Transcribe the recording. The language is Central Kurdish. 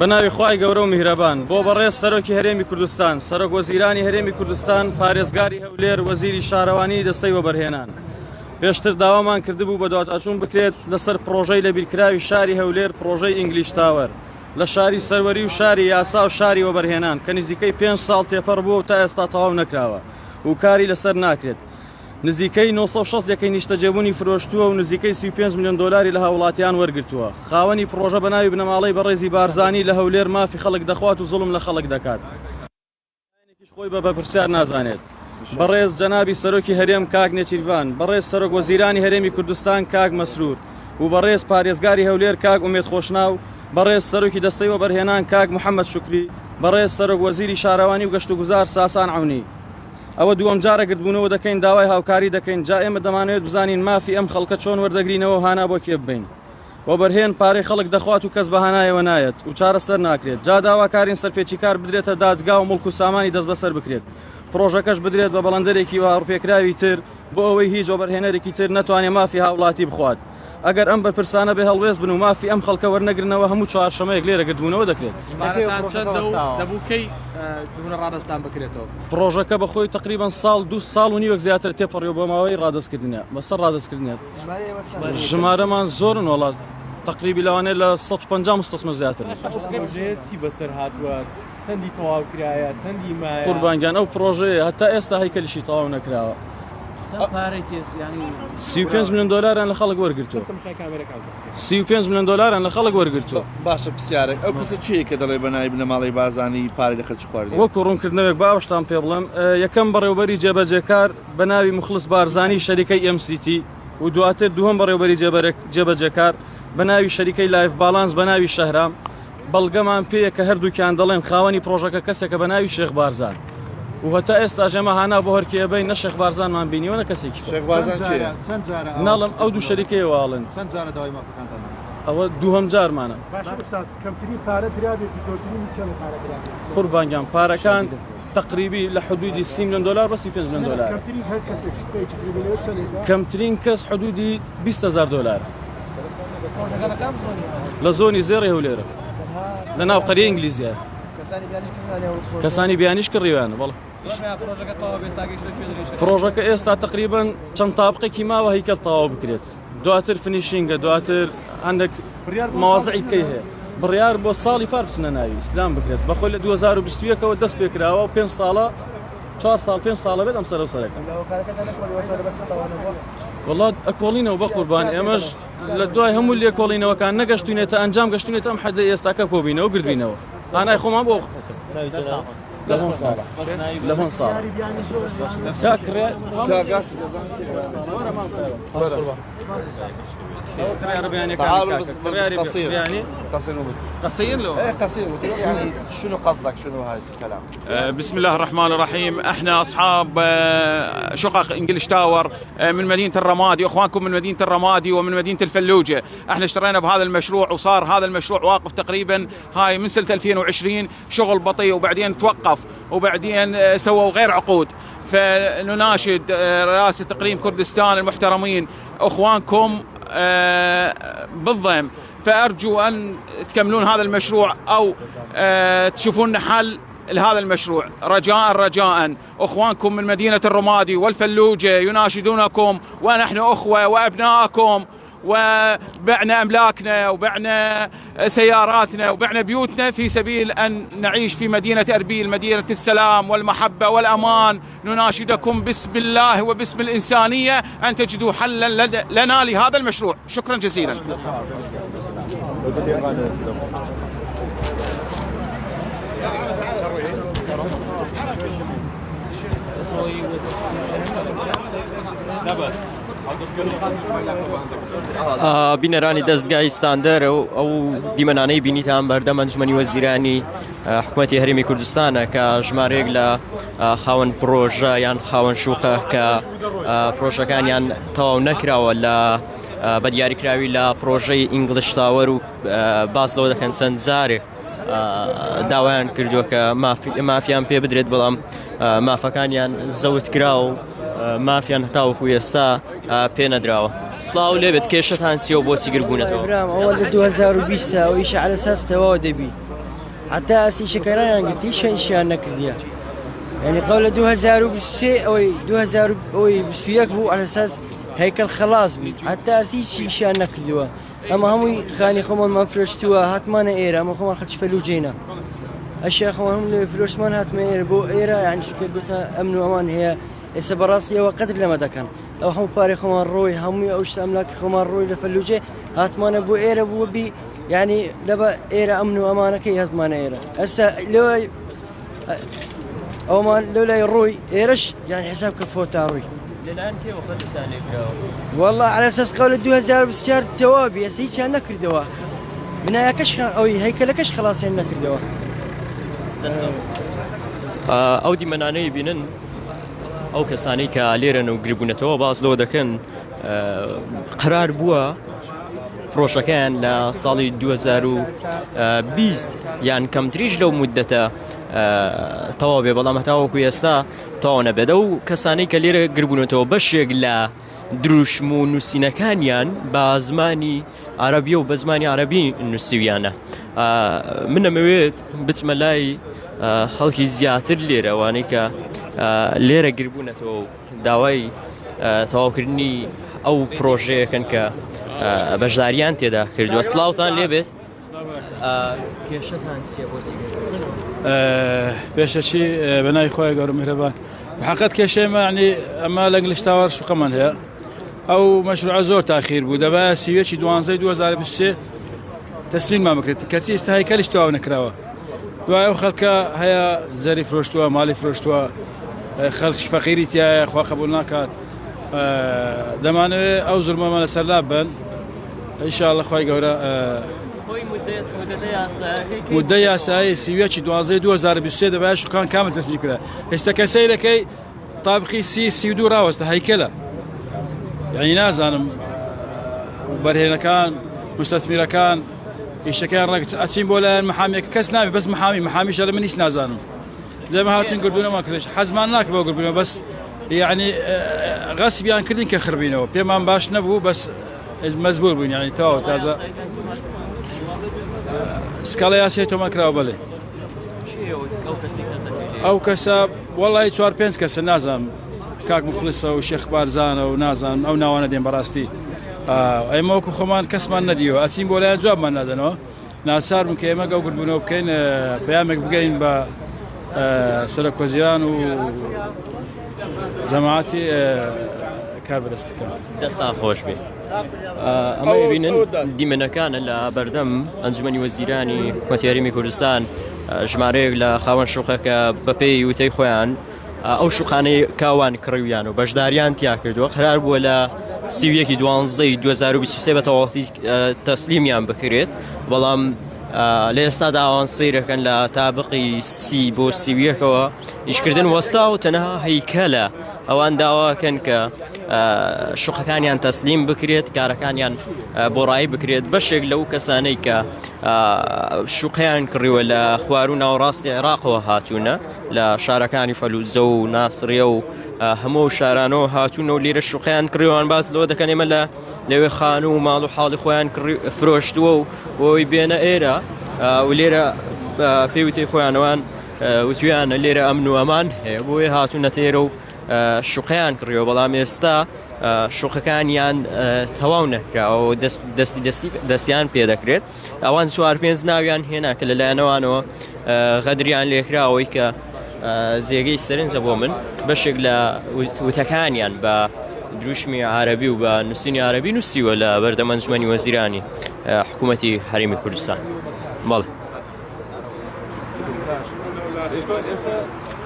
بناوی خوای گەورە و میهرەبان بۆ بەڕێز سەرۆکی هەرێمی کوردستان سەرۆک وەزیرانی هەرێمی کوردستان پارێزگاری هەولێر وەزیری شارەوانی دەستەی وەبەرهێنان پێشتر داوامان کردبوو بە دواتاچوون بکرێت لەسەر پرۆژەی لە بیرکراوی شاری هەولێر پرۆژەی ئینگلیش تاوەر لە شاری سەروەری و شاری یاسا و شاری وەبەرهێنان کە نزیکەی 5 ساڵ تێپەڕ بووە و تا ئێستا تەواو نەکراوە و کاری لەسەر ناکرێت نزیکەی 960 یەکەی نیشتەجێبوونی فرۆشتووە و نزیکەی 35 میلیۆن دلاری لە هاوڵاتیان وەرگرتووە خاوەنی پرۆژە بە ناوی بنەماڵەی بەڕێزی بارزانی لە هەولێر مافی خەڵک دەخوات و زوڵم لە خەڵک دەکات خۆی بە بەپرسیار نازانێت بەڕێز جەنابی سەرۆکی هەرێم کاک نێچیروان بەڕێز سەرۆک وەزیرانی هەرێمی کوردستان کاک مەسرور و بەڕێز پارێزگاری هەولێر کاک ئومێد خۆشناو بەڕێز سەرۆکی دەستەی وەبەرهێنان کاک محەممەد شوکری بەڕێز سەرۆک وەزیری شارەوانی و گەشت و گوزار ساسان عونی ئەوە دووەم جارە گرتبوونەوە دەکەین داوای هاوکاری دەکەین جا ئێمە دەمانوێت بزانین مافی ئەم خەڵکە چۆن وەردەگرینەوە هانا بۆ کێ ببین وەبەرهێن پارەی خەڵک دەخوات و کەس بەهانایەوە نایەت و چارەسەر ناکرێت جا داواکارین سەرپێکی کار بدرێتە دادگا و مڵک و سامانی دەست بەسەر بکرێت پرۆژەکەش بدرێت بە بەڵندەرێکی واڕپێکراوی تر بۆ ئەوەی هیچ وەبەرهێنەرێکی تر نەتوانێت مافی هاوڵاتی بخوات ئەگەر ئەم بەرپرسانە بێ هەڵوێز بن و مافی ئەم خەڵکە وەرنەگرنەوە هەموو چوارشەمەیەک لێرە گردبوونەوە دەکرێت پرۆژەکە بەخۆی تقریبان ساڵ 2 ساڵ و نیوەک زیاتر تێپەڕێەوە بۆ ماوەی ڕادستکردنە بەسەر ڕادستکردنێت ژمارەمان زۆرن وڵات تقریبی لەوانێت لە 150 مستەسمە زیاتر بەسەر هاتووە چەندی تەواو کرایە چەندی مایە قوربانگیان ئەو پرۆژەیە هەتا ئێستا هەیکەلیشی تەواو نەکراوە 35 میلیۆن دلاران لە خەڵک وەرگرتووە 35 میلیۆن دلاران لە خەڵک وەرگرتووە باشە پرسیارێک ئەو کەسە چیە کە دەڵێ بەناوی بنەماڵەی بارزانی پارەی لە خەڵکی خواردی وەکو ڕوونکردنەوەک باوەشتان پێ بڵێم یەکەم بەڕێوەبەری جێبەجێکار بەناوی مخلص بارزانی شەریکەی MCT و دواتر دووەم بەڕێوەبەری جێبەجێکار بەناوی شەریکەی لایف بالانس بەناوی شەهرام بەڵگەمان پێیە کە هەردووکیان دەڵێن خاوەنی پرۆژەکە کەسێکە بەناوی شێخ بارزان و هەتا ئێستا ژێمە هانا بۆ هەرکێبەی نە شێخ بارزانمان بینیوە نە کەسێکی ناڵم ئەو دوو شەریکەیەواڵن ئەوە دووهەم جارمانە قوربانگیان پارەکان تقریبی لە حدودی 30 میلیۆن دلار بە 35 میلیۆن دلار کەمترین کەس حدودی 200,000 دلار لە زۆنی زێڕی هەولێرە لە ناو قەریە ئینگلیزیە کەسانی بیانیش کڕیوانە بەڵێ پرۆژەکە ئێستا تقریبان چەند تابقێکی ماوە هیکەل تەواو بکرێت دواتر فنیشینگە دواتر هەندێک مەوازعی کەی هەیە بڕیار بۆ ساڵی پار بچنە ناوی ئیسلام بکرێت بەخۆی لە 2021ەوە دەست پێکراوە و 5 ساڵە 4 ساڵ 5 ساڵە بێت ئەم سەر و سەرەکە وڵات ئەکۆڵینەوە بە قوربان ئێمەش لە دوای هەموو لێکۆڵینەوەکان نەگەشتوینێتە ئەنجام گەشتونێتە ئەم حەدە ئێستاکە کۆبینەوە گردبینەوە ئانای خۆمان بۆ لەهۆن ساڵ قصير له قصير يعني شنو قصدك شنو هاي الكلام بسم الله الرحمن الرحيم احنا اصحاب شقق انجلش تاور من مدينه الرمادي اخوانكم من مدينه الرمادي ومن مدينه الفلوجه احنا اشترينا بهذا المشروع وصار هذا المشروع واقف تقريبا هاي من سنه 2020 شغل بطيء وبعدين توقف وبعدين سووا غير عقود فنناشد رئاسه اقليم كردستان المحترمين اخوانكم بالضم فأرجو أن تكملون هذا المشروع أو تشوفون حل لهذا المشروع رجاء أخوانكم من مدينة الرمادي والفلوجة يناشدونكم ونحن أخوة وأبنائكم وبعنا أملاكنا وبعنا سياراتنا وبعنا بيوتنا في سبيل أن نعيش في مدينة أربيل مدينة السلام والمحبة والأمان نناشدكم باسم الله وباسم الإنسانية أن تجدوا حلا لنا لهذا المشروع شكرا جزيلا بینەرانی دەستگای ستاندەر ئەو دیمەنانەی بینیتان بەردەم ئەنجومەنی وەزیرانی حکوومەتی هەرێمی کوردستانە کە ژمارەیەک لە خاوەن پرۆژە یان خاوەن شوقە کە پرۆژەکانیان تەواو نەکراوە لە بە دیاریکراوی لە پرۆژەی ئینگلیش تاوەر و باس لەوە دەکەن چەند جارێک داوایان کردووە کە مافیان پێ بدرێت بەڵام مافەکانیان زەوت کرا و مافیان هەتاوەکو ئێستا پێ نەدراوە. سڵاو لێبێت کێشەتان چییە و بۆچی گربوونەتەوە؟ برام ئەوە لە 2020 ئەویش على ئەساس تەواو دەبی حتا ئەسی شەکەرایان گرتی شەنشیان نەکردیە يعني قبل 2023 أو 2021 بو على أساس هيكل خلاص بي حتى أسيس شيء نكذوا أما هم خاني خمر ما فرشتوا هات ما نيرا ما خمر خدش فلوجينا أشياء خمر هم فلوس ما هات ما نيرا بو إيرا يعني شو قلتها أمن وأمان هي السبراسية وقدر لما دكان أو هم باري خمر روي هم أوش أملاك خمر روي لفلوجي هات ما نبو إيرا بو بي يعني لبا إيرا أمن وأمانة كي هات ما نيرا هسه لو أو ما لولا يروي إيرش يعني حساب كفوتا روي. الآن كيف وقت ثاني والله على أساس قول 2000 بسيار توابي أسيس أنا نكر دواء. بنايا كش أو هيكل كش خلاص أنا نكر دواء. أو دي مناني بينن أو كساني كاليرن وقريبون توا بعض لو دكان قرار بوا پرۆژەکەیان لە ساڵی 2020 یان کەمتریش لەو مودەتە تەواو بێ بەڵام هەتاوەکو ئێستا تەواو نەبێت و کەسانەی کە لێرە گربوونەتەوە بەشێک لە دروشم و نووسینەکانیان بە زمانی عەرەبی و بە زمانی عەرەبی نووسیویانە. من ئەمەوێت بچمە لای خەڵکی زیاتر لێرە ئەوانەی کە لێرە گربوونەتەوە و داوای تەواوکردنی ئەو پرۆژەیەکەن کە بەشداریان تێدا کردووە. سڵاوتان لێبێت کێشەتان چییە بۆچی؟ پێشەچی بەنای خۆی گەورە میهرەبان بەحەقەت کێشەیمە ینی ئەمە لە ئینگلیش تاوەڕ شوقەمان هەیە ئەو مەشروعە زۆر تاخیر بوو دەبایە سیوێکی 12 2023 تەسلیممان بکرێت کەچی ئێستا هەیکەلیش تەواو نەکراوە دوای ئەو خەڵکە هەیە زەری فرۆشتووە ماڵی فرۆشتووە خەڵکی فەقیری تایە خوا قبول ناکات دەمانەوێت ئەو زوڵمەمە لەسەر لابن ئینشاءالله خوای گەورە مودەی یاسایی سیوێکی 12 2023 دەبایە شوقان کامل تەسلیب کرا ئێستا کە سەیرەکەی تابقی 32 ڕاوەستە هەیکەلە یعنی نازانم بەرهێنەکان مستەثمیرەکان ئیشەکەیان ڕەگەت ئەچین بۆ لایەن محامێک کەس نابێت بەس محامیش لە من هیچ نازانم جێمە هاتوین گردوونەمان کردش حەزمان ناکە بۆ گردبوونەوە بەس يعني غصبيان كردين كخربينه بيمان باش نبو بس مزبور بين يعني تو تازه سكالا سيتو ماكراو بالي او كسب والله 4 5 كاس نازم كاك مخلصه وشيخ بارزانه ونازم او نوانا دين براستي اي موكو خمان كسمان نديو اتيم بولا جواب من ندنو ناصار مكيما قو قربونو بكين بيامك بقين با سرك وزيران و زەماعەتی کاربەدەستەکان دەستان خۆش بێ. ئەمە ببینن دیمەنەکانە لە بەردەم ئەنجومەنی وەزیرانی حکومەتی هەرێمی کوردستان ژمارەیەک لە خاوەن شوقەکە بەپێی وتەی خۆیان ئەو شوقانەی کاوان کڕیویان و بەشداریان تیا کردووە قرار بووە لە سیویەکی 12 2023 بە تەواوەتی تەسلیمیان بکرێت بەڵام لە ئێستا داوان سەیرەکەن لە تابقی 30 بۆ 31ەوە ئیشکردن وەستا و تەنها هەیکەلە ئەوان داواکەن کە شوقەکانیان تەسلیم بکرێت کارەکانیان بۆ ڕایی بکرێت بەشێک لەو کەسانەی کە شوقیان کڕیوە لە خوار و ناوەڕاستی عێراقەوە هاتوونە لە شارەکانی فەلوجە و ناسریە و هەموو شارانەوە هاتوونە و لێرە شوقیان کڕیوان باس لەوە دەکەن ئێمە لە لەوێ خان و ماڵ و حاڵی خۆیان فرۆشتووە و بۆی بێنە ئێرە و لێرە پێوتەی خۆیانەوان وتویانە لێرە ئەمن و ئەمان هەیە بۆیە هاتوونە تێرە و شوقیان کڕیەوە بەڵام ئێستا شوقەکانیان تەواو نەکراوە دەستیان پێ دەکرێت ئەوان 4-5 ناویان هێنا کە لەلایەنەوانەوە غەدریان لێکراوەی کە زێگەی سەرنجە بۆ من بەشێک لە وتەکانیان بە دروشمی عەرەبی و بە نووسینی عەرەبی نووسیوە لە بەردەم ئەنجومەنی وەزیرانی حکوومەتی هەرێمی کوردستان. بەڵێ